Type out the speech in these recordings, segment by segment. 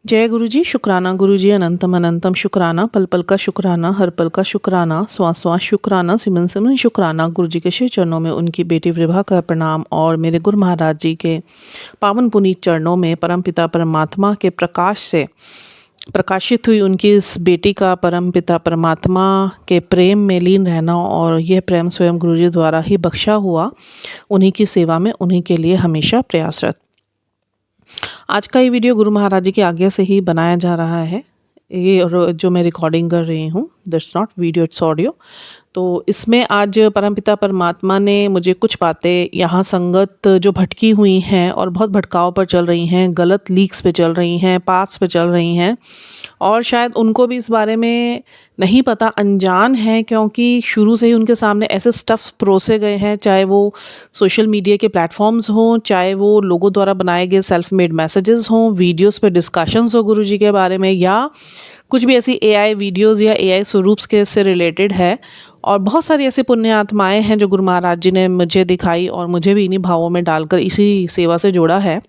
जय गुरु जी। शुक्राना गुरु जी, अनंतम अनंतम शुक्राना, पल पल का शुक्राना, हर पल का शुक्राना, श्वास श्वास शुक्राना, सिमन सिमन शुक्राना। गुरु जी के श्री चरणों में उनकी बेटी विभा का प्रणाम और मेरे गुरु महाराज जी के पावन पुनीत चरणों में परमपिता परमात्मा के प्रकाश से प्रकाशित हुई उनकी इस बेटी का परमपिता परमात्मा के प्रेम में लीन रहना, और यह प्रेम स्वयं गुरु जी द्वारा ही बख्शा हुआ, उन्हीं की सेवा में, उन्हीं के लिए हमेशा प्रयासरत। आज का ये वीडियो गुरु महाराज जी की आज्ञा से ही बनाया जा रहा है। ये जो मैं रिकॉर्डिंग कर रही हूँ, that's not video, it's audio. तो इसमें आज परमपिता परमात्मा ने मुझे कुछ बातें, यहाँ संगत जो भटकी हुई हैं और बहुत भटकाव पर चल रही हैं, गलत लीक्स पे चल रही हैं, पाथ्स पे चल रही हैं, और शायद उनको भी इस बारे में नहीं पता, अनजान है, क्योंकि शुरू से ही उनके सामने ऐसे स्टफ्स परोसे गए हैं, चाहे वो सोशल मीडिया के प्लेटफॉर्म्स हों, चाहे वो लोगों द्वारा बनाए गए सेल्फ मेड मैसेजेस हों, वीडियोस पे डिस्कशंस हो गुरु जी के बारे में, या कुछ भी ऐसी एआई वीडियोस या एआई स्वरूप्स के से रिलेटेड है। और बहुत सारी ऐसी पुण्य आत्माएँ हैं जो गुरु महाराज जी ने मुझे दिखाई और मुझे भी इन्हीं भावों में डालकर इसी सेवा से जोड़ा है।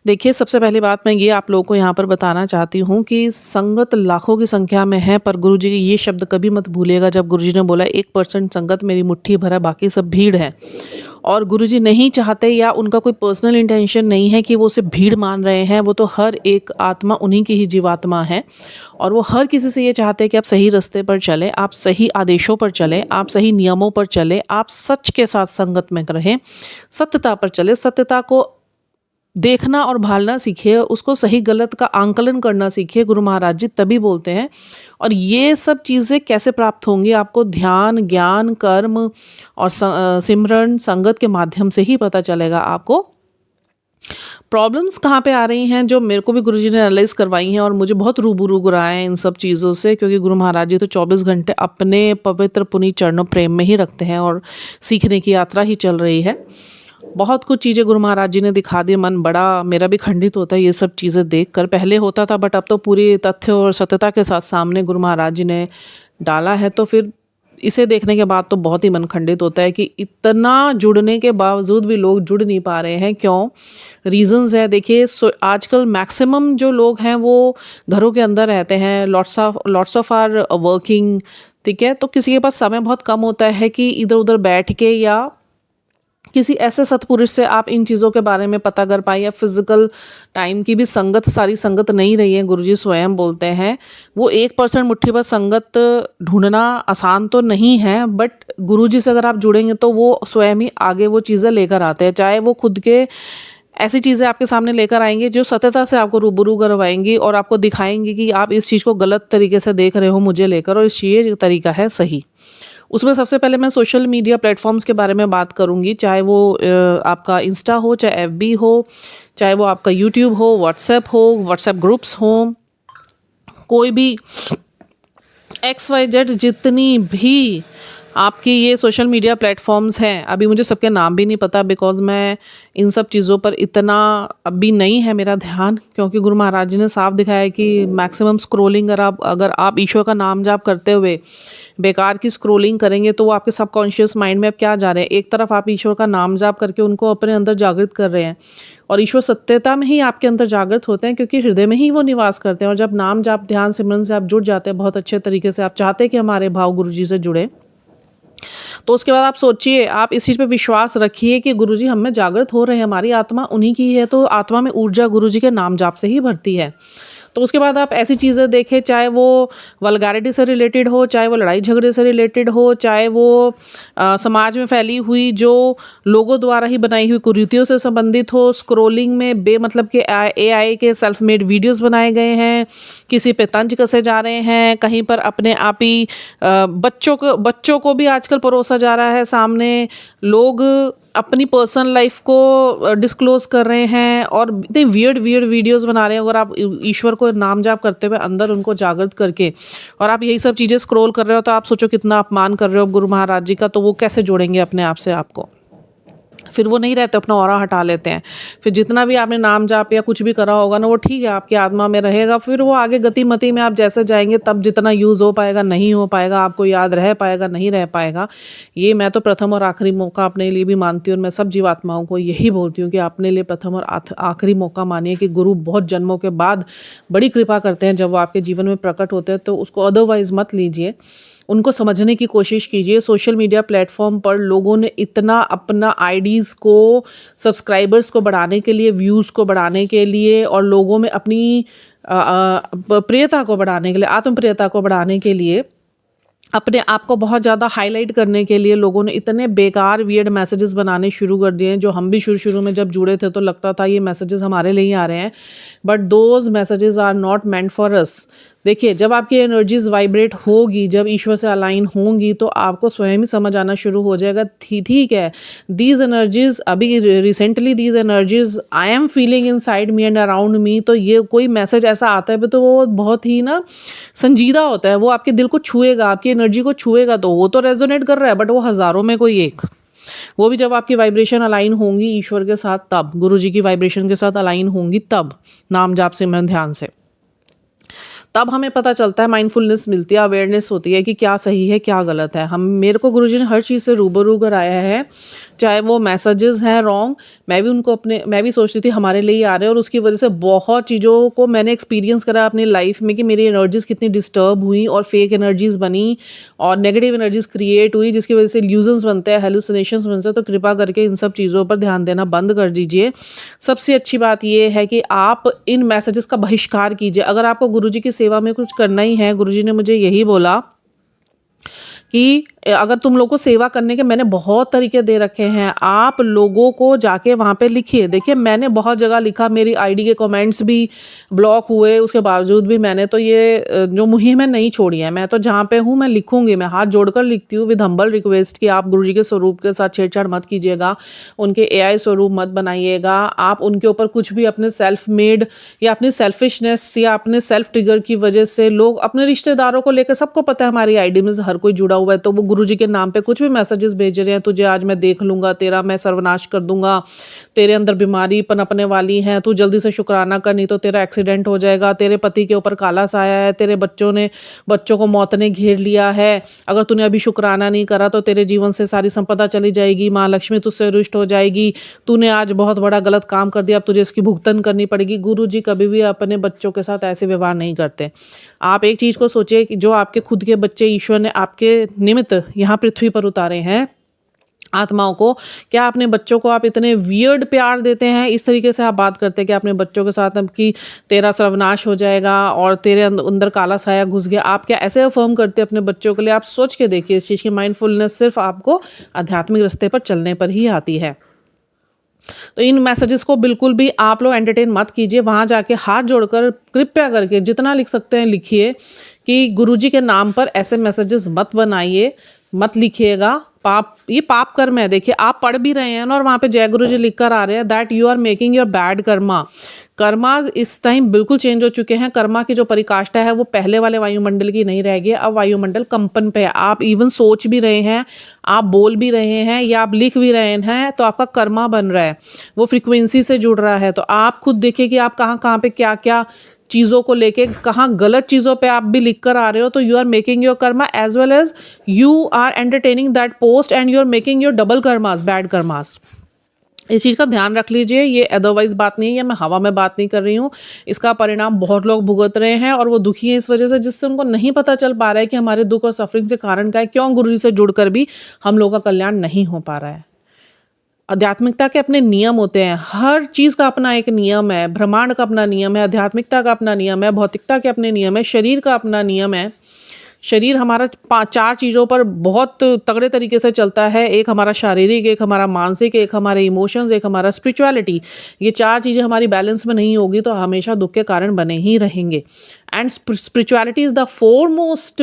देखिए, सबसे पहली बात मैं ये आप लोगों को यहाँ पर बताना चाहती हूँ कि संगत लाखों की संख्या में है, पर गुरु जी ये शब्द कभी मत भूलिएगा जब गुरु जी ने बोला 1% संगत मेरी मुट्ठी भर है, बाकी सब भीड़ है। और गुरु जी नहीं चाहते, या उनका कोई पर्सनल इंटेंशन नहीं है कि वो सिर्फ भीड़ मान रहे हैं। वो तो हर एक आत्मा उन्हीं की ही जीवात्मा है, और वो हर किसी से ये चाहते हैं कि आप सही रास्ते पर चलें, आप सही आदेशों पर चलें, आप सही नियमों पर चलें, आप सच के साथ संगत में रहें, सत्यता पर चलें, सत्यता को देखना और भालना सीखिए, उसको सही गलत का आंकलन करना सीखिए। गुरु महाराज जी तभी बोलते हैं। और ये सब चीज़ें कैसे प्राप्त होंगी आपको? ध्यान, ज्ञान, कर्म और सिमरन, संगत के माध्यम से ही पता चलेगा आपको। प्रॉब्लम्स कहाँ पे आ रही हैं, जो मेरे को भी गुरु जी ने एनालाइज करवाई हैं, और मुझे बहुत रूबरू कराया है इन सब चीज़ों से, क्योंकि गुरु महाराज जी तो 24 घंटे अपने पवित्र पुनीत चरणों प्रेम में ही रखते हैं, और सीखने की यात्रा ही चल रही है। बहुत कुछ चीज़ें गुरु महाराज जी ने दिखा दी। मन बड़ा मेरा भी खंडित होता है ये सब चीज़ें देखकर। पहले होता था, बट अब तो पूरी तथ्य और सत्यता के साथ सामने गुरु महाराज जी ने डाला है, तो फिर इसे देखने के बाद तो बहुत ही मन खंडित होता है कि इतना जुड़ने के बावजूद भी लोग जुड़ नहीं पा रहे हैं। क्यों? रीजंस है। देखिए, आजकल मैक्सिमम जो लोग हैं वो घरों के अंदर रहते हैं, लॉट्स ऑफ आर वर्किंग, ठीक है। तो किसी के पास समय बहुत कम होता है कि इधर उधर बैठ के, या किसी ऐसे सतपुरुष से आप इन चीज़ों के बारे में पता कर पाए, या फिजिकल टाइम की भी संगत, सारी संगत नहीं रही है। गुरुजी स्वयं बोलते हैं वो 1% मुट्ठी भर संगत ढूंढना आसान तो नहीं है, बट गुरुजी से अगर आप जुड़ेंगे तो वो स्वयं ही आगे वो चीज़ें लेकर आते हैं। चाहे वो खुद के ऐसी चीज़ें आपके सामने लेकर आएंगे जो सत्यता से आपको रूबरू करवाएंगी, और आपको दिखाएंगे कि आप इस चीज़ को गलत तरीके से देख रहे हो मुझे लेकर, और इस ये तरीका है सही। उसमें सबसे पहले मैं सोशल मीडिया प्लेटफॉर्म्स के बारे में बात करूंगी, चाहे वो आपका इंस्टा हो, चाहे एफबी हो, चाहे वो आपका यूट्यूब हो, व्हाट्सएप ग्रुप्स हो, कोई भी XYZ, जितनी भी आपकी ये सोशल मीडिया प्लेटफॉर्म्स हैं, अभी मुझे सबके नाम भी नहीं पता, बिकॉज मैं इन सब चीज़ों पर इतना अभी नहीं है मेरा ध्यान, क्योंकि गुरु महाराज जी ने साफ दिखाया है कि मैक्सिमम स्क्रोलिंग अगर आप ईश्वर का नाम जाप करते हुए बेकार की स्क्रोलिंग करेंगे, तो वो आपके सबकॉन्शियस माइंड में अब क्या जा रहे हैं? एक तरफ आप ईश्वर का नाम जाप करके उनको अपने अंदर जागृत कर रहे हैं, और ईश्वर सत्यता में ही आपके अंदर जागृत होते हैं, क्योंकि हृदय में ही वो निवास करते हैं। और जब नाम जाप, ध्यान, सिमरन से आप जुड़ जाते हैं बहुत अच्छे तरीके से, आप चाहते हैं कि हमारे भाव गुरु जी से जुड़े, तो उसके बाद आप सोचिए, आप इस चीज़ पे विश्वास रखिए कि गुरुजी हम में जागृत हो रहे हैं, हमारी आत्मा उन्हीं की है, तो आत्मा में ऊर्जा गुरुजी के नाम जाप से ही भरती है। तो उसके बाद आप ऐसी चीज़ें देखें, चाहे वो वल्गैरिटी से रिलेटेड हो, चाहे वो लड़ाई झगड़े से रिलेटेड हो, चाहे वो समाज में फैली हुई जो लोगों द्वारा ही बनाई हुई कुरीतियों से संबंधित हो। स्क्रोलिंग में बेमतलब के AI के सेल्फ मेड वीडियोस बनाए गए हैं, किसी पे तंज कसे जा रहे हैं, कहीं पर अपने आप ही बच्चों को भी आजकल परोसा जा रहा है सामने। लोग अपनी पर्सनल लाइफ को डिस्क्लोज कर रहे हैं, और इतने वियर्ड वीडियोस बना रहे हैं। अगर आप ईश्वर को नाम जाप करते हुए अंदर उनको जागृत करके, और आप यही सब चीज़ें स्क्रॉल कर रहे हो, तो आप सोचो कितना अपमान कर रहे हो गुरु महाराज जी का, तो वो कैसे जोड़ेंगे अपने आप से आपको? फिर वो नहीं रहते, अपना ऑरा हटा लेते हैं। फिर जितना भी आपने नाम जाप या कुछ भी करा होगा ना, वो ठीक है आपकी आत्मा में रहेगा। फिर वो आगे गति मति में आप जैसे जाएंगे तब जितना यूज़ हो पाएगा नहीं हो पाएगा, आपको याद रह पाएगा नहीं रह पाएगा। ये मैं तो प्रथम और आखिरी मौका अपने लिए भी मानती हूँ, और मैं सब जीवात्माओं को यही बोलती हूँ कि अपने लिए प्रथम और आखिरी मौका मानिए कि गुरु बहुत जन्मों के बाद बड़ी कृपा करते हैं जब वो आपके जीवन में प्रकट होते हैं, तो उसको अदरवाइज मत लीजिए। उनको समझने की कोशिश कीजिए। सोशल मीडिया प्लेटफॉर्म पर लोगों ने इतना अपना आईडीज़ को, सब्सक्राइबर्स को बढ़ाने के लिए, व्यूज़ को बढ़ाने के लिए, और लोगों में अपनी प्रियता को बढ़ाने के लिए, आत्मप्रियता को बढ़ाने के लिए, अपने आप को बहुत ज़्यादा हाईलाइट करने के लिए लोगों ने इतने बेकार वियर्ड मैसेजेस बनाने शुरू कर दिए हैं, जो हम भी शुरू में जब जुड़े थे तो लगता था ये मैसेजेस हमारे लिए ही आ रहे हैं, but those messages are not meant for us. देखिए, जब आपकी एनर्जीज वाइब्रेट होगी, जब ईश्वर से अलाइन होंगी, तो आपको स्वयं ही समझ आना शुरू हो जाएगा। ठीक है, दीज एनर्जीज, अभी recently these energies I am feeling in side me and around me, तो ये कोई मैसेज ऐसा आता है तो वो बहुत ही ना संजीदा होता है, वो आपके दिल को छुएगा, आपकी एनर्जी को छुएगा, तो वो तो रेजोनेट कर रहा है, बट वो हज़ारों में कोई एक, वो भी जब आपकी वाइब्रेशन अलाइन होंगी ईश्वर के साथ, तब गुरु जी की वाइब्रेशन के साथ अलाइन होंगी, तब नाम जाप सिमरन ध्यान से, तब हमें पता चलता है, माइंडफुलनेस मिलती है, अवेयरनेस होती है कि क्या सही है क्या गलत है। मेरे को गुरुजी ने हर चीज़ से रूबरू कराया है, चाहे वो मैसेजेस हैं रॉन्ग, मैं भी सोचती थी हमारे लिए ही आ रहे हैं, और उसकी वजह से बहुत चीज़ों को मैंने एक्सपीरियंस करा अपनी लाइफ में कि मेरी एनर्जीज कितनी डिस्टर्ब हुई और फेक एनर्जीज बनी और नेगेटिव एनर्जीज क्रिएट हुई, जिसकी वजह से इल्यूजन्स बनते हैं, हेलुसिनेशंस बनते हैं। तो कृपा करके इन सब चीज़ों पर ध्यान देना बंद कर दीजिए। सबसे अच्छी बात यह है कि आप इन मैसेजेस का बहिष्कार कीजिए। अगर आपको गुरुजी की सेवा में कुछ करना ही है, गुरुजी ने मुझे यही बोला कि अगर तुम लोग को सेवा करने के मैंने बहुत तरीके दे रखे हैं, आप लोगों को जाके वहाँ पे लिखिए। देखिए, मैंने बहुत जगह लिखा, मेरी आईडी के कमेंट्स भी ब्लॉक हुए, उसके बावजूद भी मैंने तो ये जो मुहिम है नहीं छोड़ी है। मैं तो जहाँ पे हूँ मैं लिखूंगी, मैं हाथ जोड़कर लिखती हूँ विद हम्बल रिक्वेस्ट कि आप गुरुजी के स्वरूप के साथ छेड़छाड़ मत कीजिएगा, उनके एआई स्वरूप मत बनाइएगा, आप उनके ऊपर कुछ भी अपने सेल्फ मेड या अपनी सेल्फिशनेस या अपने सेल्फ ट्रिगर की वजह से, लोग अपने रिश्तेदारों को लेकर, सबको पता है हमारी आईडी में हर कोई जुड़ा हुआ है, तो वो गुरुजी के नाम पे कुछ भी मैसेजेस भेज रहे हैं, तुझे आज मैं देख लूंगा, तेरा मैं सर्वनाश कर दूंगा, तेरे अंदर बीमारी पनपने वाली है, तू जल्दी से शुक्राना कर नहीं तो तेरा एक्सीडेंट हो जाएगा, तेरे पति के ऊपर काला साया है, तेरे बच्चों को मौत ने घेर लिया है, अगर तूने अभी शुक्राना नहीं करा तो तेरे जीवन से सारी संपदा चली जाएगी, माँ लक्ष्मी तुझसे रुष्ट हो जाएगी, तूने आज बहुत बड़ा गलत काम कर दिया, अब तुझे इसकी भुगतन करनी पड़ेगी। गुरुजी कभी भी अपने बच्चों के साथ ऐसे व्यवहार नहीं करते। आप एक चीज़ को सोचिए कि जो आपके खुद के बच्चे ईश्वर ने आपके निमित्त यहाँ पृथ्वी पर उतारे हैं, आत्माओं को, क्या अपने बच्चों को आप इतने वियर्ड प्यार देते हैं? इस तरीके से आप बात करते हैं कि अपने बच्चों के साथ अब कि तेरा सर्वनाश हो जाएगा और तेरे अंदर काला साया घुस गया, आप क्या ऐसे अफर्म करते हैं अपने बच्चों के लिए? आप सोच के देखिए इस चीज़ की। माइंडफुलनेस सिर्फ आपको आध्यात्मिक रास्ते पर चलने पर ही आती है। तो इन मैसेजेस को बिल्कुल भी आप लोग एंटरटेन मत कीजिए। वहाँ जाके हाथ जोड़कर कृपया करके जितना लिख सकते हैं लिखिए कि गुरुजी के नाम पर ऐसे मैसेजेस मत बनाइए, मत लिखिएगा। ये पाप कर्म है। देखिए, आप पढ़ भी रहे हैं ना और वहाँ पे जय गुरु जी लिख कर आ रहे हैं that you are making your bad karma. Karmas इस टाइम बिल्कुल चेंज हो चुके हैं। कर्मा की जो परिकाष्ठा है वो पहले वाले वायुमंडल की नहीं रह गई। अब वायुमंडल कंपन पे है। आप इवन सोच भी रहे हैं, आप बोल भी रहे हैं या आप लिख भी रहे हैं तो आपका कर्मा बन रहा है, वो फ्रिक्वेंसी से जुड़ रहा है। तो आप खुद देखिए कि आप कहाँ कहाँ पे क्या क्या चीज़ों को लेके, कहाँ गलत चीज़ों पे आप भी लिख कर आ रहे हो। तो you are making your karma as well as you are entertaining that post and you are making your double karmas, bad karmas. इस चीज़ का ध्यान रख लीजिए। ये अदरवाइज बात नहीं है, मैं हवा में बात नहीं कर रही हूँ। इसका परिणाम बहुत लोग भुगत रहे हैं और वो दुखी हैं इस वजह से, जिससे उनको नहीं पता चल पा रहा है कि हमारे दुख और सफरिंग से कारण क्या है, क्यों गुरु जी से जुड़कर भी हम लोगों का कल्याण नहीं हो पा रहा है। आध्यात्मिकता के अपने नियम होते हैं। हर चीज़ का अपना एक नियम है। ब्रह्मांड का अपना नियम है, आध्यात्मिकता का अपना नियम है, भौतिकता के अपने नियम है, शरीर का अपना नियम है। शरीर हमारा चार चीज़ों पर बहुत तगड़े तरीके से चलता है। एक हमारा शारीरिक, एक हमारा मानसिक, एक हमारे इमोशंस, एक हमारा स्पिरिचुअलिटी। ये चार चीज़ें हमारी बैलेंस में नहीं होगी तो हमेशा दुख के कारण बने ही रहेंगे। And spirituality is the foremost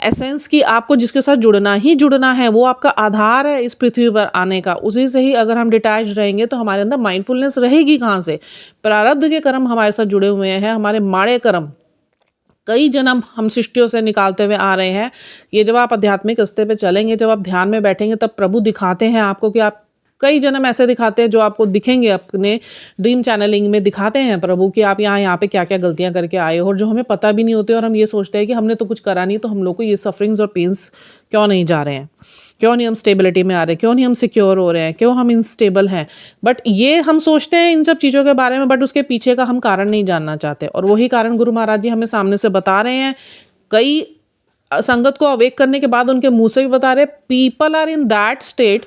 essence की आपको जिसके साथ जुड़ना ही जुड़ना है, वो आपका आधार है इस पृथ्वी पर आने का। उसी से ही अगर हम डिटैच रहेंगे तो हमारे अंदर माइंडफुलनेस रहेगी कहाँ से? प्रारब्ध के कर्म हमारे साथ जुड़े हुए हैं, हमारे माड़े कर्म कई जन्म हम सृष्टियों से निकालते हुए आ रहे हैं। ये जब आप आध्यात्मिक रास्ते पे चलेंगे, जब आप ध्यान में बैठेंगे, तब प्रभु दिखाते हैं आपको कि आपका कई जन्म ऐसे दिखाते हैं जो आपको दिखेंगे अपने ड्रीम चैनलिंग में, दिखाते हैं प्रभु कि आप यहाँ पे क्या क्या गलतियाँ करके आए हो और जो हमें पता भी नहीं होते, और हम ये सोचते हैं कि हमने तो कुछ करा नहीं, तो हम लोग को ये सफरिंग्स और पेन्स क्यों नहीं जा रहे हैं, क्यों नहीं हम स्टेबिलिटी में आ रहे हैं, क्यों नहीं हम सिक्योर हो रहे हैं, क्यों हम इनस्टेबल हैं। बट ये हम सोचते हैं इन सब चीज़ों के बारे में, बट उसके पीछे का हम कारण नहीं जानना चाहते, और वही कारण गुरु महाराज जी हमें सामने से बता रहे हैं। कई संगत को अवेक करने के बाद उनके मुंह से भी बता रहे, people are in that state,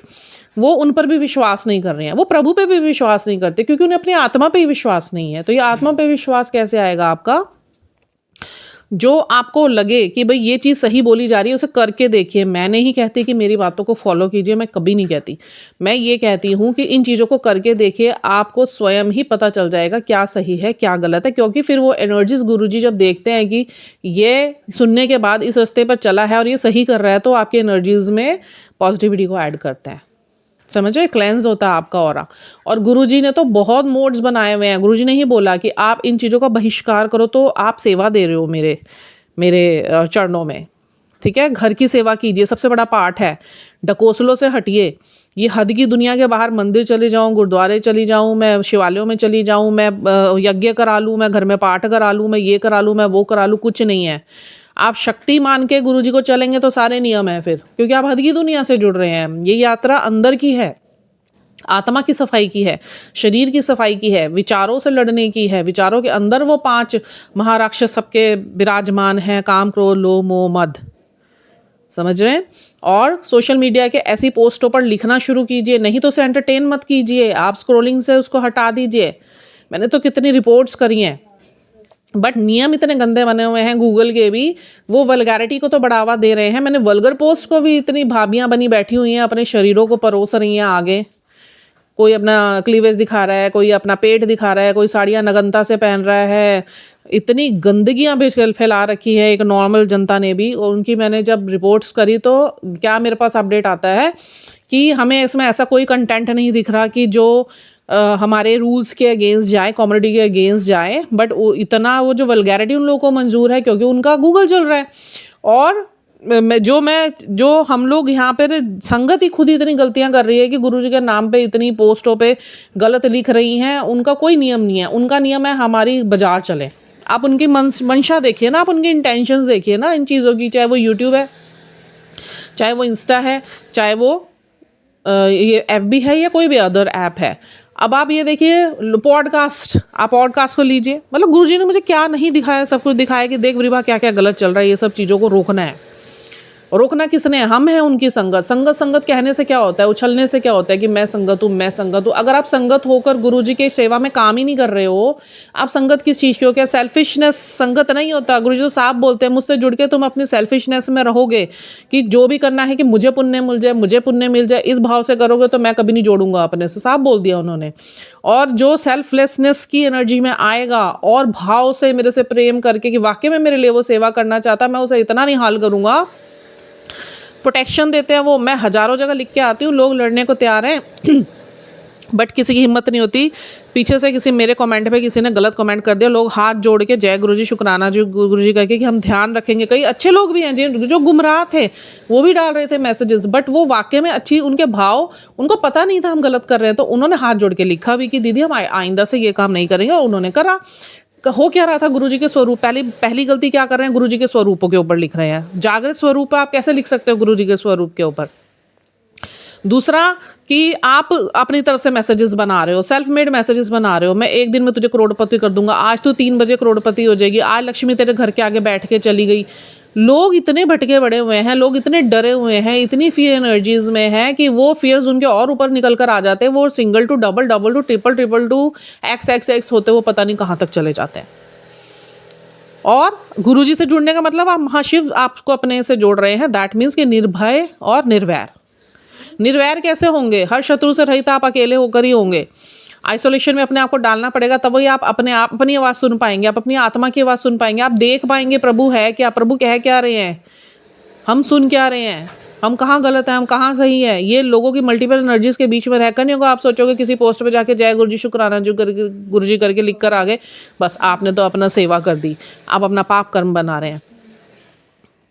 वो उन पर भी विश्वास नहीं कर रहे हैं, वो प्रभु पे भी विश्वास नहीं करते, क्योंकि उन्हें अपनी आत्मा पे ही विश्वास नहीं है। तो ये आत्मा पे विश्वास कैसे आएगा आपका? जो आपको लगे कि भाई ये चीज़ सही बोली जा रही है, उसे करके देखिए। मैं नहीं कहती कि मेरी बातों को फॉलो कीजिए, मैं कभी नहीं कहती। मैं ये कहती हूँ कि इन चीज़ों को करके देखिए, आपको स्वयं ही पता चल जाएगा क्या सही है क्या गलत है, क्योंकि फिर वो एनर्जीज गुरुजी जब देखते हैं कि ये सुनने के बाद इस रास्ते पर चला है और ये सही कर रहा है, तो आपकी एनर्जीज में पॉजिटिविटी को ऐड करते हैं। समझ रहे? क्लेंस होता है आपका ऑरा। और गुरुजी ने तो बहुत मोड्स बनाए हुए हैं। गुरुजी ने ही बोला कि आप इन चीज़ों का बहिष्कार करो, तो आप सेवा दे रहे हो मेरे चरणों में। ठीक है, घर की सेवा कीजिए, सबसे बड़ा पार्ट है। ढकोसलों से हटिए। ये हद की दुनिया के बाहर मंदिर चली जाऊँ, गुरुद्वारे चली जाऊँ, मैं शिवालयों में चली जाऊँ, मैं यज्ञ करा लूँ, मैं घर में पाठ करा लूँ, मैं ये करा लूँ, मैं वो करा लूँ, कुछ नहीं है। आप शक्ति मान के गुरुजी को चलेंगे तो सारे नियम है फिर, क्योंकि आप हद की दुनिया से जुड़ रहे हैं। ये यात्रा अंदर की है, आत्मा की सफाई की है, शरीर की सफाई की है, विचारों से लड़ने की है। विचारों के अंदर वो 5 महाराक्षस सबके विराजमान हैं, काम, क्रोध, लोभ, मोह, मद। समझ रहे हैं? और सोशल मीडिया के ऐसी पोस्टों पर लिखना शुरू कीजिए, नहीं तो उसे एंटरटेन मत कीजिए, आप स्क्रोलिंग से उसको हटा दीजिए। मैंने तो कितनी रिपोर्ट्स करी हैं, बट नियम इतने गंदे बने हुए हैं गूगल के भी, वो वल्गैरिटी को तो बढ़ावा दे रहे हैं। मैंने वल्गर पोस्ट को भी, इतनी भाभियां बनी बैठी हुई हैं, अपने शरीरों को परोस रही हैं आगे। कोई अपना क्लीवेज दिखा रहा है, कोई अपना पेट दिखा रहा है, कोई साड़ियाँ नग्नता से पहन रहा है। इतनी गंदगियाँ भी फैला रखी है एक नॉर्मल जनता ने भी। और उनकी मैंने जब रिपोर्ट्स करी तो क्या मेरे पास अपडेट आता है कि हमें इसमें ऐसा कोई कंटेंट नहीं दिख रहा कि जो हमारे रूल्स के अगेंस्ट जाए, कॉमेडी के अगेंस्ट जाए, बट वो जो वल्गैरिटी उन लोगों को मंजूर है, क्योंकि उनका गूगल चल रहा है। और जो हम लोग यहाँ पर संगत ही खुद ही इतनी गलतियाँ कर रही है कि गुरुजी के नाम पे इतनी पोस्टों पे गलत लिख रही हैं। उनका कोई नियम नहीं है, उनका नियम है हमारी बाजार चले। आप उनकी मंशा देखिए ना, आप उनकी इंटेंशंस देखिए ना इन चीज़ों की, चाहे वो यूट्यूब है, चाहे वो इंस्टा है, चाहे वो ये FB है, या कोई भी अदर ऐप है। अब आप ये देखिए पॉडकास्ट, आप पॉडकास्ट को लीजिए। मतलब गुरुजी ने मुझे क्या नहीं दिखाया, सब कुछ दिखाया कि देख विभा क्या क्या गलत चल रहा है, ये सब चीज़ों को रोकना है। रोकना किसने? हम हैं उनकी संगत। संगत कहने से क्या होता है, उछलने से क्या होता है कि मैं संगत हूँ, मैं संगत हूँ। अगर आप संगत होकर गुरुजी के सेवा में काम ही नहीं कर रहे हो, आप संगत किस चीज़ की हो? क्या सेल्फिशनेस संगत नहीं होता? गुरुजी तो साफ बोलते हैं, मुझसे जुड़ के तुम अपनी सेल्फिशनेस में रहोगे कि जो भी करना है कि मुझे पुण्य मिल जाए, मुझे पुण्य मिल जाए, इस भाव से करोगे तो मैं कभी नहीं जोड़ूंगा अपने से। साफ बोल दिया उन्होंने। और जो सेल्फलेसनेस की एनर्जी में आएगा और भाव से मेरे से प्रेम करके कि वाकई में मेरे लिए वो सेवा करना चाहता, मैं उसे इतना निहाल करूँगा। प्रोटेक्शन देते हैं वो, मैं हज़ारों जगह लिख के आती हूँ, लोग लड़ने को तैयार हैं बट किसी की हिम्मत नहीं होती। पीछे से किसी मेरे कमेंट पे किसी ने गलत कमेंट कर दिया, लोग हाथ जोड़ के जय गुरुजी, शुक्राना जी गुरुजी करके कि हम ध्यान रखेंगे। कई अच्छे लोग भी हैं जो गुमराह थे, वो भी डाल रहे थे मैसेजेस, बट वो वाकई में अच्छी, उनके भाव, उनको पता नहीं था हम गलत कर रहे हैं, तो उन्होंने हाथ जोड़ के लिखा भी कि दीदी हम आइंदा से ये काम नहीं करेंगे, और उन्होंने करा। हो क्या रहा था? गुरुजी के स्वरूप, पहली गलती क्या कर रहे हैं? गुरुजी के स्वरूपों के ऊपर लिख रहे हैं। जागृत स्वरूप आप कैसे लिख सकते हो गुरुजी के स्वरूप के ऊपर? दूसरा कि आप अपनी तरफ से मैसेजेस बना रहे हो, सेल्फ मेड मैसेजेस बना रहे हो। मैं एक दिन में तुझे करोड़पति कर दूंगा, आज तू 3 बजे करोड़पति हो जाएगी, आज लक्ष्मी तेरे घर के आगे बैठ के चली गई। लोग इतने भटके बड़े हुए हैं, लोग इतने डरे हुए हैं, इतनी फियर एनर्जीज में है कि वो फियर्स उनके और ऊपर निकल कर आ जाते हैं। वो single to double, double to triple, triple to XXX होते वो पता नहीं कहाँ तक चले जाते हैं। और गुरुजी से जुड़ने का मतलब आप महाशिव आपको अपने से जोड़ रहे हैं। दैट मीन्स कि निर्भय और निर्वैर। निर्वैर कैसे होंगे? हर शत्रु से रहित आप अकेले होकर ही होंगे। आइसोलेशन में अपने आप को डालना पड़ेगा, तब वही आप अपनी आवाज़ सुन पाएंगे, आप अपनी आत्मा की आवाज़ सुन पाएंगे, आप देख पाएंगे प्रभु है क्या, प्रभु कह क्या रहे हैं, हम सुन क्या रहे हैं, हम कहाँ गलत हैं, हम कहाँ सही है। ये लोगों की मल्टीपल एनर्जीज के बीच में रहकर नहीं होगा। आप सोचोगे किसी पोस्ट पे जाके जय गुरुजी, शुक्राना जी गुरुजी करके लिख कर आ गए, बस आपने तो अपना सेवा कर दी, आप अपना पाप कर्म बना रहे हैं।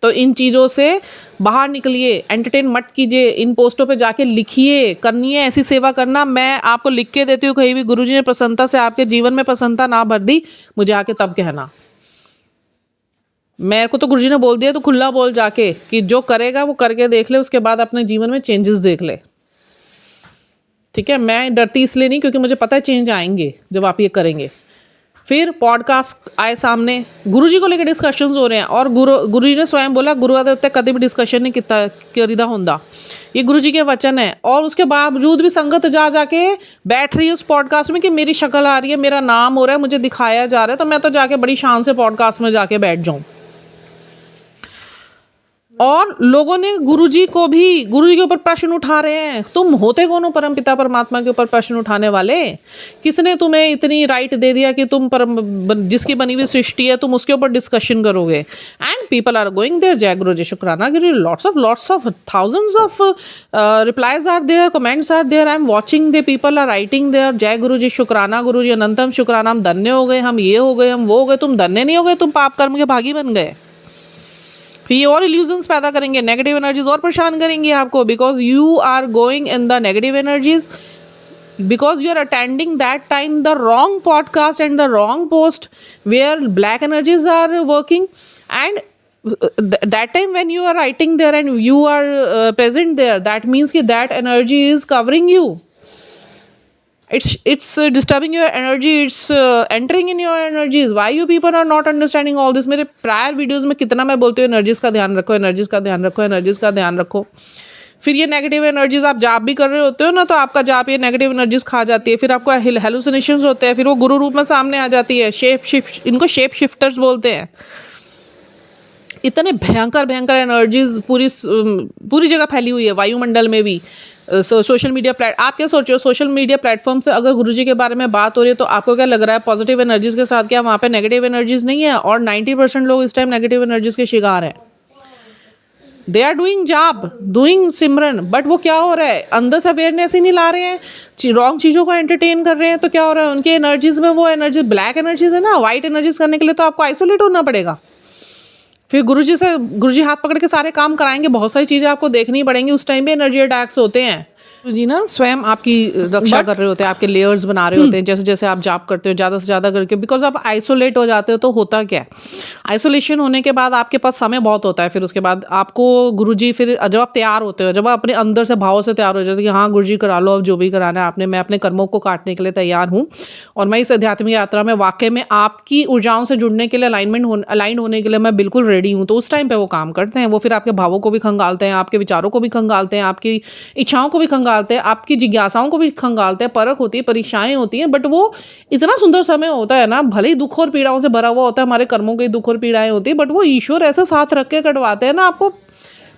तो इन चीज़ों से बाहर निकलिए, एंटरटेन मत कीजिए, इन पोस्टों पे जाके लिखिए, करनी है ऐसी सेवा करना। मैं आपको लिख के देती हूँ, कहीं भी गुरुजी ने प्रसन्नता से आपके जीवन में प्रसन्नता ना भर दी, मुझे आके तब कहना। मेरे को तो गुरुजी ने बोल दिया, तो खुला बोल जाके कि जो करेगा वो करके देख ले, उसके बाद अपने जीवन में चेंजेस देख ले। ठीक है, मैं डरती इसलिए नहीं क्योंकि मुझे पता है चेंज आएंगे जब आप ये करेंगे। फिर पॉडकास्ट आए सामने, गुरुजी को लेकर डिस्कशंस हो रहे हैं, और गुरुजी ने स्वयं बोला गुरुवार दे उत्ते कभी भी डिस्कशन नहीं किता करीदा होंदा, ये गुरुजी के वचन है। और उसके बावजूद भी संगत जा जाके बैठ रही है उस पॉडकास्ट में कि मेरी शक्ल आ रही है, मेरा नाम हो रहा है, मुझे दिखाया जा रहा है, तो मैं तो जाके बड़ी शान से पॉडकास्ट में जाके बैठ जाऊँ। और लोगों ने गुरुजी के ऊपर प्रश्न उठा रहे हैं, तुम होते कौन हो परमपिता परमात्मा के ऊपर प्रश्न उठाने वाले? किसने तुम्हें इतनी राइट दे दिया कि तुम जिसकी बनी हुई सृष्टि है तुम उसके ऊपर डिस्कशन करोगे? And people are going there, जय गुरुजी शुक्राना, lots of thousands of replies are there, comments are there, I am watching, they people are writing there, जय गुरुजी शुक्राना, गुरुजी अनंतम शुक्राना, हम धन्य हो गए, हम ये हो गए, हम वो हो गए। तुम धन्य नहीं हो गए, तुम पाप कर्म के भागी बन गए। फिर ये और इल्यूजन्स पैदा करेंगे, नेगेटिव एनर्जीज और परेशान करेंगी आपको, because you are going in the negative energies, because you are attending that time the wrong podcast and the wrong post where black energies are working, and that time when you are writing there and you are present there, that means ki that energy is covering you, it's disturbing your energy, it's entering in your energies. Why you people are not understanding all this? मेरे prior videos में कितना मैं बोलती हूँ energies का ध्यान रखो, energies का ध्यान रखो, एनर्जीज का ध्यान रखो। फिर ये नेगेटिव एनर्जीज, आप जाप भी कर रहे होते हो ना, तो आपका जाप ये नेगेटिव एनर्जीज खा जाती है, फिर आपको हेलुसिनेशंस होते हैं, फिर वो गुरु रूप में सामने आ जाती है। इनको शेप शिफ्टर्स बोलते हैं। इतने भयंकर एनर्जीज पूरी जगह फैली हुई है, वायुमंडल में भी, सोशल मीडिया आप क्या सोच रहे हो? सोशल मीडिया प्लेटफॉर्म से अगर गुरुजी के बारे में बात हो रही है तो आपको क्या लग रहा है पॉजिटिव एनर्जीज के साथ क्या वहाँ पे नेगेटिव एनर्जीज नहीं है? और 90% लोग इस टाइम नेगेटिव एनर्जीज के शिकार हैं। दे आर डूइंग जाप, डूइंग सिमरन, बट वो क्या हो रहा है, अंदर से अवेयरनेस ही नहीं ला रहे हैं, रॉन्ग चीज़ों को एंटरटेन कर रहे हैं। तो क्या हो रहा है, उनके एनर्जीज में वो एनर्जी ब्लैक एनर्जीज है ना, वाइट एनर्जीज करने के लिए तो आपको आइसोलेट होना पड़ेगा। फिर गुरुजी हाथ पकड़ के सारे काम कराएंगे, बहुत सारी चीज़ें आपको देखनी पड़ेंगी, उस टाइम पे एनर्जी अटैक्स होते हैं। गुरुजी ना स्वयं आपकी रक्षा कर रहे होते हैं, आपके लेयर्स बना रहे होते हैं, जैसे जैसे आप जाप करते हो ज़्यादा से ज़्यादा करके, बिकॉज आप आइसोलेट हो जाते हो। तो होता क्या है, आइसोलेशन होने के बाद आपके पास समय बहुत होता है, फिर उसके बाद आपको गुरुजी, फिर जब आप तैयार होते हो, जब आप अपने अंदर से भाव से तैयार हो जाते हो कि हाँ गुरुजी करा लो, अब जो भी कराना है आपने, मैं अपने कर्मों को काटने के लिए तैयार हूँ, और मैं इस आध्यात्मिक यात्रा में वाकई में आपकी ऊर्जाओं से जुड़ने के लिए अलाइन होने के लिए मैं बिल्कुल रेडी हूँ। तो उस टाइम पे वो काम करते हैं, वो फिर आपके भावों को भी खंगालते हैं, आपके विचारों को भी खंगालते हैं, आपकी इच्छाओं को भी खंगालते हैं, आपकी जिज्ञासाओं को भी खंगालते हैं। परख होती है, परीक्षाएं होती हैं, बट वो इतना सुंदर समय होता है ना, भले ही दुख और पीड़ाओं से भरा हुआ होता है, हमारे कर्मों की दुख और पीड़ाएं होती है, बट वो ईश्वर ऐसा साथ रख के कटवाते हैं ना, आपको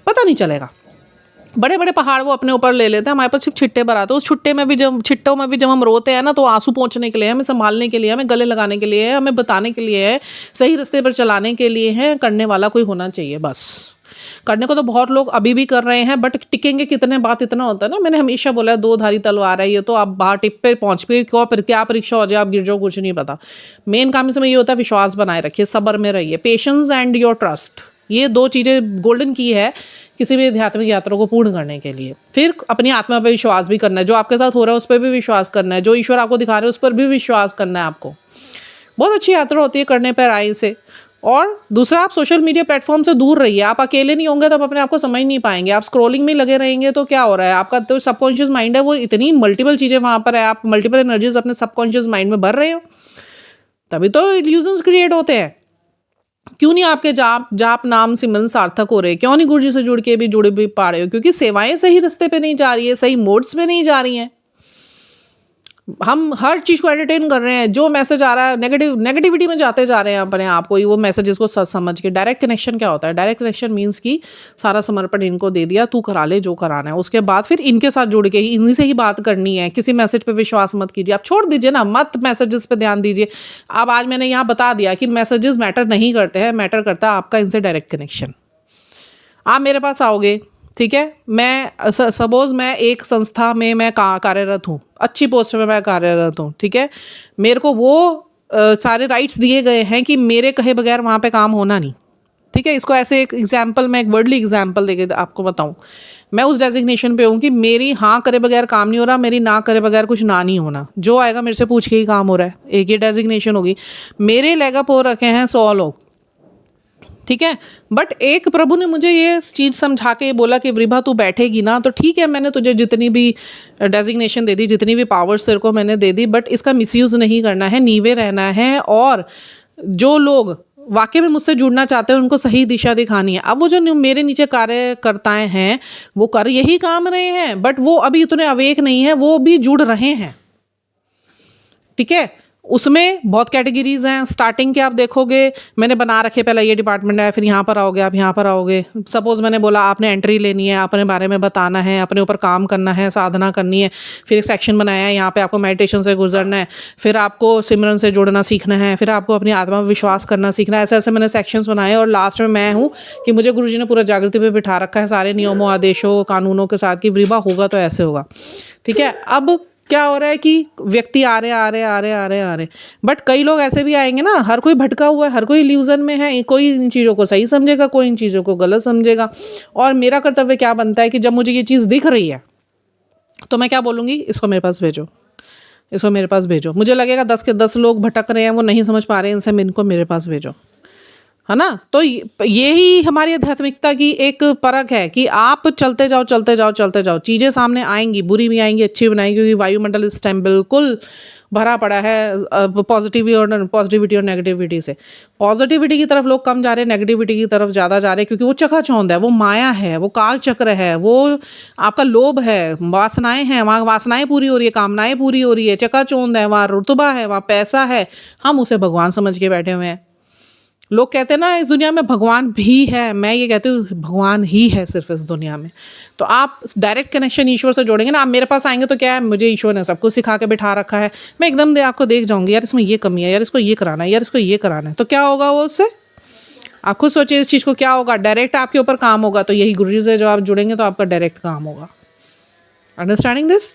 पता नहीं चलेगा। बड़े बड़े पहाड़ वो अपने ऊपर ले लेते हैं, हमारे पास सिर्फ छिट्टे भराते हैं। उस छिट्टों में भी जब हम रोते हैं ना, तो आंसू पोंछने के लिए, हमें संभालने के लिए, हमें गले लगाने के लिए, हमें बताने के लिए है, सही रास्ते पर चलाने के लिए है, करने वाला कोई होना चाहिए। बस करने को तो बहुत लोग अभी भी कर रहे हैं, बट टिकेंगे कितने, बात इतना होता है ना। मैंने हमेशा बोला है, दो धारी तलवार है ये, तो आप बाहर टिप पे पहुंच पे क्यों, फिर क्या परीक्षा हो जाए, आप गिर जाओ, कुछ नहीं पता। मेन काम इसमें ये होता है, विश्वास बनाए रखिए, सब्र में रहिए, पेशेंस एंड योर ट्रस्ट, ये दो चीज़ें गोल्डन की है किसी भी आध्यात्मिक यात्रा को पूर्ण करने के लिए। फिर अपनी आत्मा पर विश्वास भी करना है, जो आपके साथ हो रहा है उस पर भी विश्वास करना है, जो ईश्वर आपको दिखा रहे हैं उस पर भी विश्वास करना है आपको। बहुत अच्छी यात्रा होती है करने पर आए से। और दूसरा, आप सोशल मीडिया प्लेटफॉर्म से दूर रहिए। आप अकेले नहीं होंगे तब अपने आप को समझ नहीं पाएंगे। आप स्क्रॉलिंग में लगे रहेंगे तो क्या हो रहा है, आपका तो सबकॉन्शियस माइंड है, वो इतनी मल्टीपल चीज़ें वहाँ पर है, आप मल्टीपल एनर्जीज अपने सबकॉन्शियस माइंड में भर रहे हो, तभी तो इल्यूजन्स क्रिएट होते हैं। क्यों नहीं आपके जाप नाम सिमरन सार्थक हो रहे, क्यों नहीं गुरुजी से जुड़ भी पा रहे हो? क्योंकि सेवाएं सही रास्ते पे नहीं जा रही है, सही मोड्स पे नहीं जा रही हैं। हम हर चीज़ को एंटरटेन कर रहे हैं, जो मैसेज आ रहा है नेगेटिविटी में जाते जा रहे हैं अपने आप को ही, वो मैसेजेस को सच समझ के। डायरेक्ट कनेक्शन क्या होता है? डायरेक्ट कनेक्शन मीन्स कि सारा समर्पण इनको दे दिया, तू करा ले जो कराना है, उसके बाद फिर इनके साथ जुड़ के ही इन्हीं से ही बात करनी है। किसी मैसेज पे विश्वास मत कीजिए, आप छोड़ दीजिए ना, मत मैसेजेस पे ध्यान दीजिए। अब आज मैंने यहाँ बता दिया कि मैसेजेस मैटर नहीं करते हैं, मैटर करता है आपका इनसे डायरेक्ट कनेक्शन। आप मेरे पास आओगे, ठीक है, मैं सपोज मैं एक संस्था में मैं कार्यरत हूँ, अच्छी पोस्ट में मैं कार्यरत हूँ, ठीक है, मेरे को वो सारे राइट्स दिए गए हैं कि मेरे कहे बगैर वहाँ पे काम होना नहीं। ठीक है, इसको ऐसे एक एग्जाम्पल, मैं एक वर्डली एग्जाम्पल देके आपको बताऊं, मैं उस डेजिग्नेशन पे हूँ कि मेरी हाँ करे बगैर काम नहीं हो रहा, मेरी ना करे बगैर कुछ ना नहीं होना, जो आएगा मेरे से पूछ के ही काम हो रहा है, एक ये डेजिग्नेशन होगी। मेरे लेग अप हो रखे हैं 100 लोग, ठीक है, बट एक प्रभु ने मुझे ये चीज़ समझा के बोला कि वृभा तू बैठेगी ना तो ठीक है, मैंने तुझे जितनी भी डेजिग्नेशन दे दी, जितनी भी पावर्स तेरे को मैंने दे दी, बट इसका मिसयूज़ नहीं करना है, नीवे रहना है, और जो लोग वाकई में मुझसे जुड़ना चाहते हैं उनको सही दिशा दिखानी है। अब वो जो मेरे नीचे कार्यकर्ताएं हैं वो कर यही काम रहे हैं, बट वो अभी इतने अवेक नहीं है, वो भी जुड़ रहे हैं, ठीक है। उसमें बहुत कैटेगरीज हैं। स्टार्टिंग के आप देखोगे मैंने बना रखे, पहले ये डिपार्टमेंट है, फिर यहाँ पर आओगे, आप यहाँ पर आओगे। सपोज मैंने बोला आपने एंट्री लेनी है, अपने बारे में बताना है, अपने ऊपर काम करना है, साधना करनी है, फिर एक सेक्शन बनाया है, यहाँ पे आपको मेडिटेशन से गुजरना है, फिर आपको सिमरन से जुड़ना सीखना है, फिर आपको अपनी आत्मा में विश्वास करना सीखना है। ऐसे ऐसे मैंने सेक्शंस बनाए, और लास्ट में मैं हूँ कि मुझे गुरुजी ने पूरा जागृति पे बिठा रखा है, सारे नियमों, आदेशों, कानूनों के साथ, कि वृभा होगा तो ऐसे होगा, ठीक है। अब क्या हो रहा है कि व्यक्ति आ रहे, बट कई लोग ऐसे भी आएंगे ना, हर कोई भटका हुआ है, हर कोई इल्यूजन में है, कोई इन चीज़ों को सही समझेगा, कोई इन चीज़ों को गलत समझेगा। और मेरा कर्तव्य क्या बनता है कि जब मुझे ये चीज़ दिख रही है तो मैं क्या बोलूँगी, इसको मेरे पास भेजो, इसको मेरे पास भेजो। मुझे लगेगा 10 के 10 लोग भटक रहे हैं, वो नहीं समझ पा रहे हैं, इनसे इनको मेरे पास भेजो, है ना। तो यही हमारी आध्यात्मिकता की एक परख है कि आप चलते जाओ, चलते जाओ, चलते जाओ, चीज़ें सामने आएंगी, बुरी भी आएंगी, अच्छी भी आएंगी, क्योंकि वायुमंडल इस टाइम बिल्कुल भरा पड़ा है पॉजिटिविटी और नेगेटिविटी से। पॉजिटिविटी की तरफ लोग कम जा रहे हैं, नेगेटिविटी की तरफ ज़्यादा जा रहे हैं, क्योंकि वो चकाचौंध है, वो माया है, वो काल चक्र है, वो आपका लोभ है, वासनाएं हैं, वहाँ वासनाएं पूरी हो रही है, कामनाएं पूरी हो रही है, चकाचौंध है, वहाँ रुतबा है, वहाँ पैसा है, हम उसे भगवान समझ के बैठे हुए हैं। लोग कहते हैं ना इस दुनिया में भगवान भी है, मैं ये कहती हूँ भगवान ही है सिर्फ इस दुनिया में। तो आप डायरेक्ट कनेक्शन ईश्वर से जोड़ेंगे ना, आप मेरे पास आएंगे तो क्या है, मुझे ईश्वर ने सब कुछ सिखा के बिठा रखा है, मैं एकदम आपको देख जाऊंगी, यार इसमें ये कमी है, यार इसको ये कराना है, यार इसको ये कराना है, तो क्या होगा वो उससे, आप खुद सोचिए इस चीज़ को, क्या होगा, डायरेक्ट आपके ऊपर काम होगा। तो यही गुरुजी से जब आप जुड़ेंगे तो आपका डायरेक्ट काम होगा। Understanding this?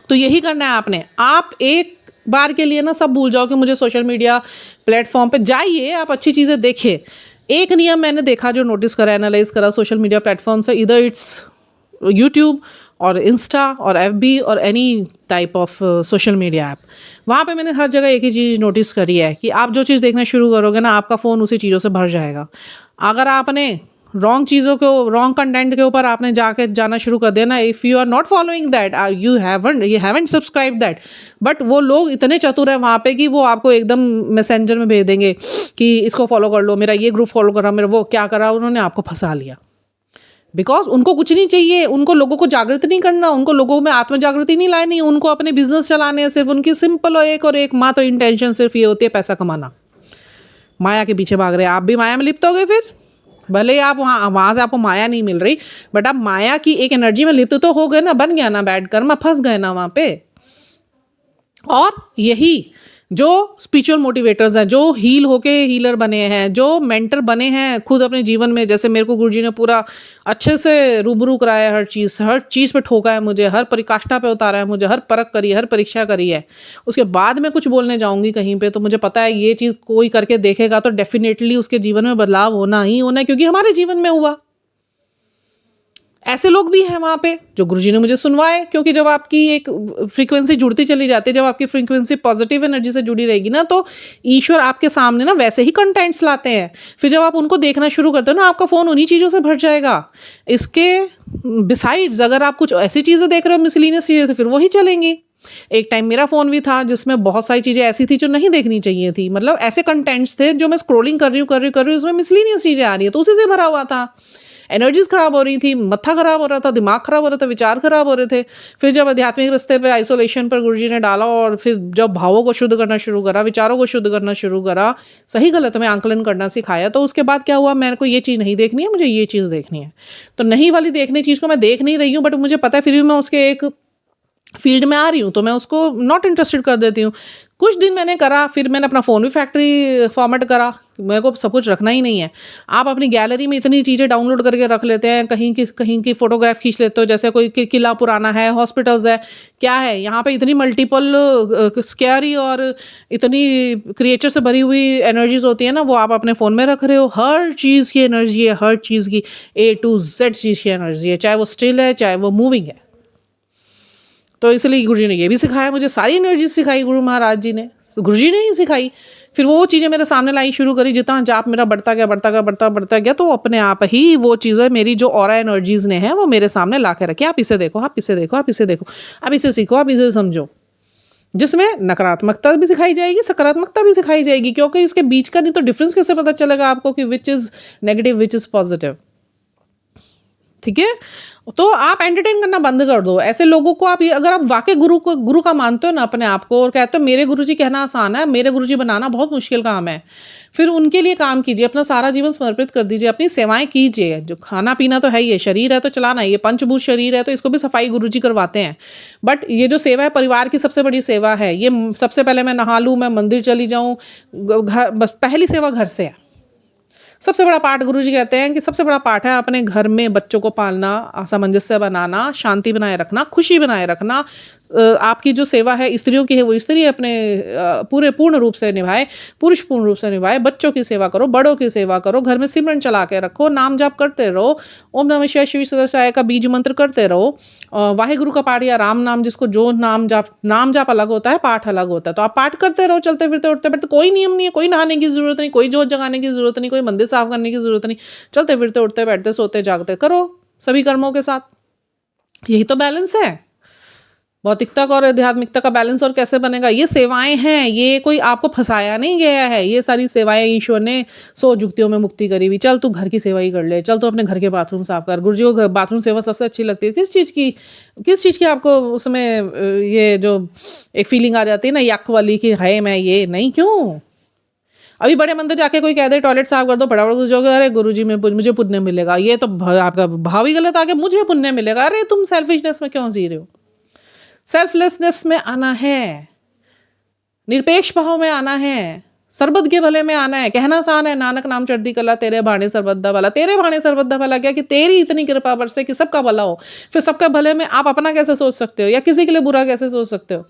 तो यही करना है आपने। आप एक बार के लिए ना सब भूल जाओ कि मुझे सोशल मीडिया प्लेटफॉर्म पे जाइए, आप अच्छी चीज़ें देखिए। एक नियम मैंने देखा, जो नोटिस करा, एनालाइज करा सोशल मीडिया प्लेटफॉर्म से, इधर इट्स यूट्यूब और इंस्टा और एफबी और any type of social media app, वहाँ पे मैंने हर जगह एक ही चीज़ नोटिस करी है कि आप जो चीज़ देखना शुरू करोगे ना, आपका फ़ोन उसी चीज़ों से भर जाएगा। अगर आपने रॉन्ग चीज़ों को, रॉन्ग कंटेंट के ऊपर आपने जाके जाना शुरू कर देना, if you are not following that, you haven't subscribe that, but वो लोग इतने चतुर हैं वहाँ पे कि वो आपको एकदम मैसेंजर में भेज देंगे कि इसको फॉलो कर लो, मेरा ये ग्रुप फॉलो करा, मेरा वो क्या करा, उन्होंने आपको फंसा लिया। बिकॉज उनको कुछ नहीं चाहिए, उनको लोगों को जागृत नहीं करना, उनको लोगों में आत्म जागृति नहीं लानी, उनको अपने बिजनेस चलाने हैं, सिर्फ उनकी सिंपल और एक मात्र इंटेंशन सिर्फ ये होती है पैसा कमाना। माया के पीछे भाग रहे हैं, आप भी माया में लिप्त हो गए। फिर भले आप वहाँ से आपको माया नहीं मिल रही, बट आप माया की एक एनर्जी में लिप्त तो हो गए ना, बन गया ना बैड कर्म, फंस गए ना वहाँ पे। और यही जो स्पिरिचुअल मोटिवेटर्स हैं, जो हील होके हीलर बने हैं, जो मेंटर बने हैं खुद अपने जीवन में, जैसे मेरे को गुरुजी ने पूरा अच्छे से रूबरू कराया है, हर चीज़ पे ठोका है मुझे, हर परिकाष्ठा पे उतारा है मुझे, हर परख करी है, हर परीक्षा करी है। उसके बाद मैं कुछ बोलने जाऊँगी कहीं पे तो मुझे पता है ये चीज़ कोई करके देखेगा तो डेफिनेटली उसके जीवन में बदलाव होना ही होना है, क्योंकि हमारे जीवन में हुआ। ऐसे लोग भी हैं वहाँ पे जो गुरुजी ने मुझे सुनवाए, क्योंकि जब आपकी एक फ्रीक्वेंसी जुड़ती चली जाती है, जब आपकी फ्रीक्वेंसी पॉजिटिव एनर्जी से जुड़ी रहेगी ना, तो ईश्वर आपके सामने ना वैसे ही कंटेंट्स लाते हैं। फिर जब आप उनको देखना शुरू करते हो ना, आपका फ़ोन उन्हीं चीज़ों से भर जाएगा। इसके बिसाइड्स अगर आप कुछ ऐसी चीज़ें देख रहे हो, मिसलीनियस चीज़ें, तो फिर वही चलेंगी। एक टाइम मेरा फ़ोन भी था जिसमें बहुत सारी चीज़ें ऐसी थी जो नहीं देखनी चाहिए थी, मतलब ऐसे कंटेंट्स थे जो मैं स्क्रोलिंग कर रही हूँ, उसमें मिसलीनियस चीज़ें आ रही है, तो उसी से भरा हुआ था। एनर्जीज खराब हो रही थी, मत्था खराब हो रहा था, दिमाग खराब हो रहा था, विचार खराब हो रहे थे। फिर जब आध्यात्मिक रास्ते पे आइसोलेशन पर गुरुजी ने डाला, और फिर जब भावों को शुद्ध करना शुरू करा, विचारों को शुद्ध करना शुरू करा, सही गलत में आंकलन करना सिखाया, तो उसके बाद क्या हुआ, मेरे को ये चीज़ नहीं देखनी है, मुझे ये चीज़ देखनी है। तो नहीं वाली देखने चीज़ को मैं देख नहीं रही हूँ, बट मुझे पता है फिर भी मैं उसके एक फील्ड में आ रही हूँ तो मैं उसको नॉट इंटरेस्टेड कर देती हूँ। कुछ दिन मैंने करा, फिर मैंने अपना फ़ोन भी फैक्ट्री फॉर्मेट करा, मेरे को सब कुछ रखना ही नहीं है। आप अपनी गैलरी में इतनी चीज़ें डाउनलोड करके रख लेते हैं, कहीं की फ़ोटोग्राफ खींच लेते हो, जैसे कोई किला पुराना है, हॉस्पिटल्स है, क्या है यहाँ पे इतनी मल्टीपल स्कैरी और इतनी क्रिएचर से भरी हुई एनर्जीज़ होती है ना, वो आप अपने फ़ोन में रख रहे हो। हर चीज़ की एनर्जी है, हर चीज़ की A to Z चीज़ की एनर्जी है, चाहे वो स्टिल है, चाहे वो मूविंग है। तो इसलिए गुरुजी ने ये भी सिखाया मुझे, सारी एनर्जी सिखाई गुरु महाराज जी ने, गुरुजी ने ही सिखाई। फिर वो चीज़ें मेरे सामने लाई शुरू करी, जितना जाप मेरा बढ़ता गया तो अपने आप ही वो चीज़ें मेरी जो ऑरा एनर्जीज़ ने है वो मेरे सामने ला के रखी, आप इसे देखो, आप इसे देखो, आप इसे देखो, आप इसे सीखो, आप इसे समझो। जिसमें नकारात्मकता भी सिखाई जाएगी, सकारात्मकता भी सिखाई जाएगी, क्योंकि इसके बीच का नहीं तो डिफरेंस कैसे पता चलेगा आपको कि which is negative, which is positive. ठीक है, तो आप एंटरटेन करना बंद कर दो ऐसे लोगों को। आप अगर आप वाकई गुरु का मानते हो ना अपने आप को, और कहते हो मेरे गुरुजी कहना आसान है, मेरे गुरुजी बनाना बहुत मुश्किल काम है, फिर उनके लिए काम कीजिए, अपना सारा जीवन समर्पित कर दीजिए, अपनी सेवाएं कीजिए। जो खाना पीना तो है ही है, शरीर है तो चलाना है, ये पंचभूत शरीर है तो इसको भी सफाई गुरुजी करवाते हैं। बट ये जो सेवा है परिवार की सबसे बड़ी सेवा है। ये सबसे पहले मैं नहा लूँ, मैं मंदिर चली जाऊँ, घर बस पहली सेवा घर से है। सबसे बड़ा पाठ गुरुजी कहते हैं कि सबसे बड़ा पाठ है अपने घर में बच्चों को पालना, सामंजस्य बनाना, शांति बनाए रखना, खुशी बनाए रखना। आपकी जो सेवा है स्त्रियों की है वो स्त्री अपने पूरे पूर्ण रूप से निभाए, पुरुष पूर्ण रूप से निभाए। बच्चों की सेवा करो, बड़ों की सेवा करो, घर में सिमरन चला के रखो, नाम जाप करते रहो, ओम नमः शिवाय शिव सदाशिवाय का बीज मंत्र करते रहो, वाहे गुरु का पाठ या राम नाम, जिसको जो नाम जाप अलग होता है, पाठ अलग होता है, तो आप पाठ करते रहो, चलते फिरते उठते बैठते। कोई नियम नहीं है, कोई नहाने की जरूरत नहीं, कोई जोत जगाने की जरूरत नहीं, कोई मंदिर साफ करने की जरूरत नहीं, चलते फिरते उठते बैठते सोते जागते करो सभी कर्मों के साथ। यही तो बैलेंस है, भौतिकता का और आध्यात्मिकता का बैलेंस। और कैसे बनेगा? ये सेवाएं हैं, ये कोई आपको फंसाया नहीं गया है, ये सारी सेवाएं ईश्वर ने 100 जुक्तियों में मुक्ति करी हुई। चल तू घर की सेवा ही कर ले, चल तू अपने घर के बाथरूम साफ कर। गुरुजी को बाथरूम सेवा सबसे अच्छी लगती है। किस चीज़ की आपको उसमें ये जो एक फीलिंग आ जाती है ना यक वाली कि है मैं ये नहीं, क्यों? अभी बड़े मंदिर जाके कोई कह दे टॉयलेट साफ कर दो, फटाफट घुस जाओगे, अरे गुरुजी में मुझे पुण्य मिलेगा। ये तो आपका भाव ही गलत आ गया, मुझे पुण्य मिलेगा। अरे तुम सेल्फिशनेस में क्यों जी रहे हो? सेल्फलेसनेस में आना है, निरपेक्ष भाव में आना है, सरबत के भले में आना है। कहना आसान है, नानक नाम चढ़ती कला, तेरे भाणे सरबद्दा भला। तेरे भाणे सरबद्दा भला क्या? कि तेरी इतनी कृपा बरसे कि सबका भला हो। फिर सबका भले में आप अपना कैसे सोच सकते हो, या किसी के लिए बुरा कैसे सोच सकते हो?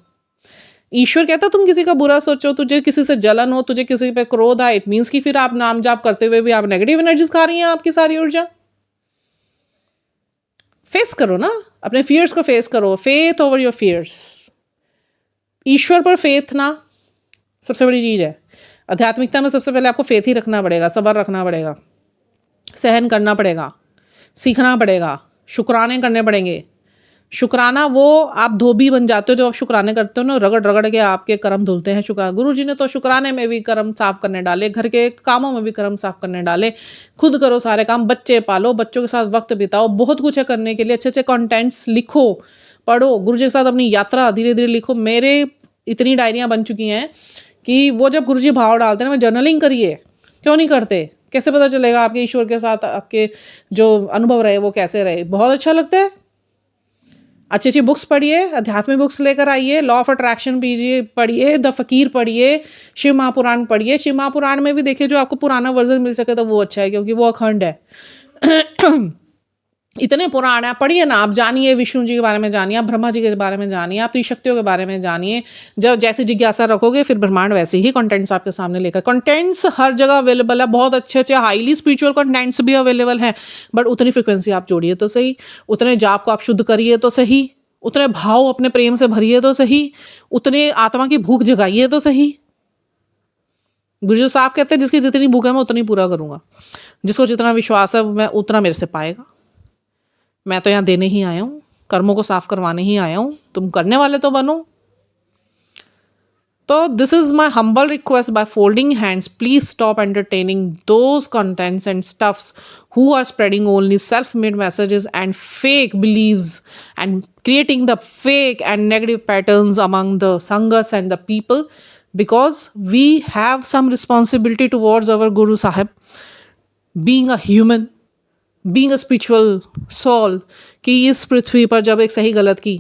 ईश्वर कहता तुम किसी का बुरा सोचो, तुझे किसी से जलन हो, तुझे किसी पे क्रोध आए, इट मीन्स कि फिर आप नाम जाप करते हुए भी आप नेगेटिव एनर्जीज खा रही हैं, आपकी सारी ऊर्जा। फेस करो ना, अपने फियर्स को फेस करो, फेथ ओवर योर फियर्स। ईश्वर पर फेथ ना सबसे बड़ी चीज़ है। आध्यात्मिकता में सबसे पहले आपको फेथ ही रखना पड़ेगा, सब्र रखना पड़ेगा, सहन करना पड़ेगा, सीखना पड़ेगा, शुक्राने करने पड़ेंगे। शुक्राना वो आप धोबी बन जाते हो, जब आप शुक्राने करते हो ना, रगड़ रगड़ के आपके कर्म धुलते हैं। गुरु जी ने तो शुक्राने में भी कर्म साफ करने डाले, घर के कामों में भी कर्म साफ करने डाले। खुद करो सारे काम, बच्चे पालो, बच्चों के साथ वक्त बिताओ, बहुत कुछ है करने के लिए। अच्छे अच्छे कंटेंट्स लिखो, पढ़ो, गुरु जी के साथ अपनी यात्रा धीरे धीरे लिखो। मेरे इतनी डायरियाँ बन चुकी हैं कि वो जब गुरु जी भाव डालते हैं ना, जर्नलिंग करिए। क्यों नहीं करते? कैसे पता चलेगा आपके ईश्वर के साथ आपके जो अनुभव रहे वो कैसे रहे? बहुत अच्छा लगता है। अच्छी अच्छी बुक्स पढ़िए, आध्यात्मिक बुक्स लेकर आइए, लॉ ऑफ अट्रैक्शन पढ़िए, द फकीर पढ़िए, शिव महापुराण पढ़िए। शिव महापुराण में भी देखिए जो आपको पुराना वर्जन मिल सके तो वो अच्छा है, क्योंकि वो अखंड है। इतने पुराण है, पढ़िए ना, आप जानिए विष्णु जी के बारे में जानिए, आप ब्रह्मा जी के बारे में जानिए, आप त्रिशक्तियों के बारे में जानिए। जब जैसी जिज्ञासा रखोगे फिर ब्रह्मांड वैसे ही कंटेंट्स आपके सामने लेकर। कंटेंट्स हर जगह अवेलेबल है, बहुत अच्छे अच्छे हाईली स्पिरिचुअल कंटेंट्स भी अवेलेबल हैं, बट उतनी फ्रिक्वेंसी आप जोड़िए तो सही, उतने जाप को आप शुद्ध करिए तो सही, उतने भाव अपने प्रेम से भरिए तो सही, उतने आत्मा की भूख जगाइए तो सही। गुरु साफ कहते हैं जिसकी जितनी भूख है मैं उतनी पूरा करूँगा, जिसको जितना विश्वास है मैं उतना मेरे से पाएगा। मैं तो यहाँ देने ही आया हूँ, कर्मों को साफ करवाने ही आया हूँ, तुम करने वाले तो बनो। तो this is my humble request, by folding hands please stop entertaining those contents and stuffs who are spreading only self-made messages and fake beliefs and creating the fake and negative patterns among the sanghas and the people, because we have some responsibility towards our Guru Sahib, being a human, being a spiritual soul, कि इस पृथ्वी पर जब एक सही गलत की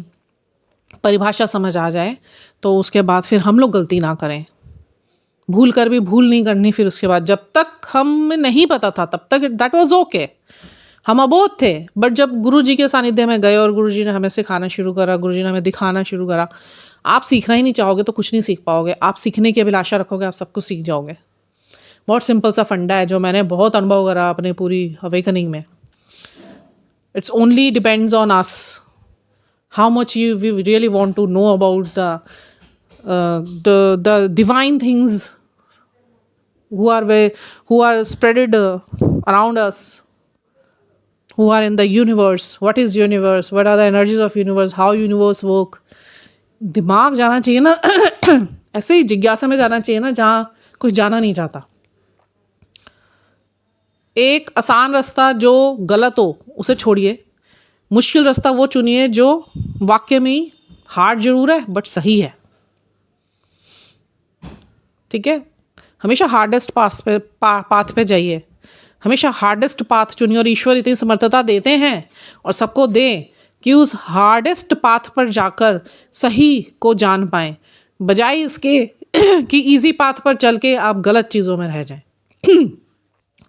परिभाषा समझ आ जाए तो उसके बाद फिर हम लोग गलती ना करें। भूल कर भी भूल नहीं करनी फिर उसके बाद। जब तक हमें नहीं पता था तब तक दैट वाज ओके, हम अबोध थे। बट जब गुरु जी के सानिध्य में गए और गुरु जी ने हमें सिखाना शुरू करा, गुरु जी ने हमें दिखाना शुरू करा, आप सीखना ही नहीं चाहोगे तो कुछ नहीं सीख पाओगे। आप सीखने की अभिलाषा रखोगे, आप सब कुछ सीख जाओगे। बहुत सिंपल सा फंडा है जो मैंने बहुत अनुभव करा अपने पूरी अवेकनिंग में। It's only depends on us how much we really want to know about the divine things who are spreaded around us, who are in the universe. What is universe? What are the energies of universe? How universe work? दिमाग जाना चाहिए ना ऐसे ही जिज्ञासा में जाना चाहिए ना जहाँ कुछ जाना नहीं चाहता। एक आसान रास्ता जो गलत हो उसे छोड़िए, मुश्किल रास्ता वो चुनिए जो वाक्य में हार्ड जरूर है बट सही है। ठीक है, हमेशा हार्डेस्ट पाथ पे जाइए, हमेशा हार्डेस्ट पाथ चुनिए। और ईश्वर इतनी समर्थता देते हैं और सबको दें कि उस हार्डेस्ट पाथ पर जाकर सही को जान पाएं, बजाय इसके कि इजी पाथ पर चल के आप गलत चीज़ों में रह जाएं।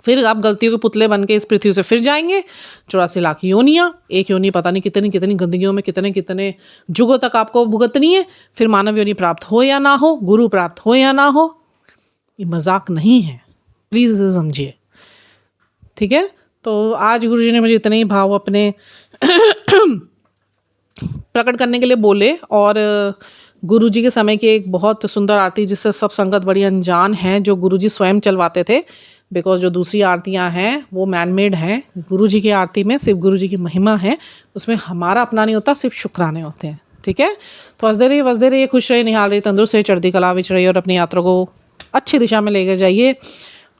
फिर आप गलतियों के पुतले बन के इस पृथ्वी से फिर जाएंगे 84 लाख योनियाँ, एक योनि पता नहीं कितनी कितनी गंदगियों में कितने कितने जुगों तक आपको भुगतनी है। फिर मानव योनि प्राप्त हो या ना हो, गुरु प्राप्त हो या ना हो, ये मजाक नहीं है, प्लीज़ इसे समझिए। ठीक है, तो आज गुरु जी ने मुझे इतने ही भाव अपने प्रकट करने के लिए बोले। और गुरु जी के समय की एक बहुत सुंदर आरती जिससे सब संगत बड़ी अनजान है, जो गुरु जी स्वयं चलवाते थे। बिकॉज जो दूसरी आरतियाँ हैं वो मैनमेड हैं। गुरु जी की आरती में सिर्फ गुरु जी की महिमा है, उसमें हमारा अपना नहीं होता, सिर्फ शुक्राने होते हैं। ठीक है, तो हंसदे रहिए, खुश रहिए, निहाल रहिए, तंदुरुस्त रहिए, चढ़ती कला विच रहिए और अपनी यात्रा को अच्छी दिशा में लेकर जाइए।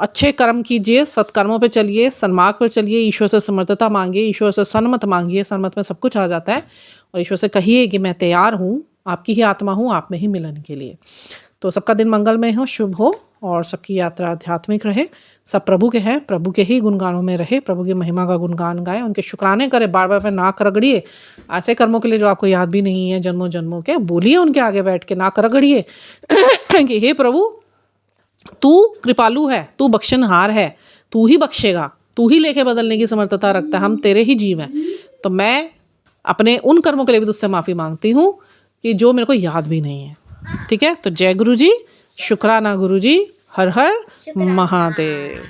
अच्छे कर्म कीजिए, सत्कर्मों पे चलिए, सन्मार्ग पर चलिए, ईश्वर से समर्थता मांगिए, ईश्वर से सन्मत मांगिए। सन्मत में सब कुछ आ जाता है। और ईश्वर से कहिए कि मैं तैयार हूँ, आपकी ही आत्मा हूँ, आप में ही मिलन के लिए। तो सबका दिन मंगलमय हो, शुभ हो और सबकी यात्रा आध्यात्मिक रहे। सब प्रभु के हैं, प्रभु के ही गुणगानों में रहे, प्रभु की महिमा का गुणगान गाए, उनके शुक्राने करें, बार बार पे नाक रगड़िए। ऐसे कर्मों के लिए जो आपको याद भी नहीं है जन्मों जन्मों के, बोलिए उनके आगे बैठ के, नाक रगड़िए कि हे प्रभु तू कृपालु है, तू बख्शनहार है, तू ही बख्शेगा, तू ही लेके बदलने की समर्थता रखता है, हम तेरे ही जीव हैं। तो मैं अपने उन कर्मों के लिए भी तुझसे माफ़ी मांगती हूँ कि जो मेरे को याद भी नहीं है। ठीक है, तो जय गुरु जी, शुक्राना गुरु जी, हर हर महादेव।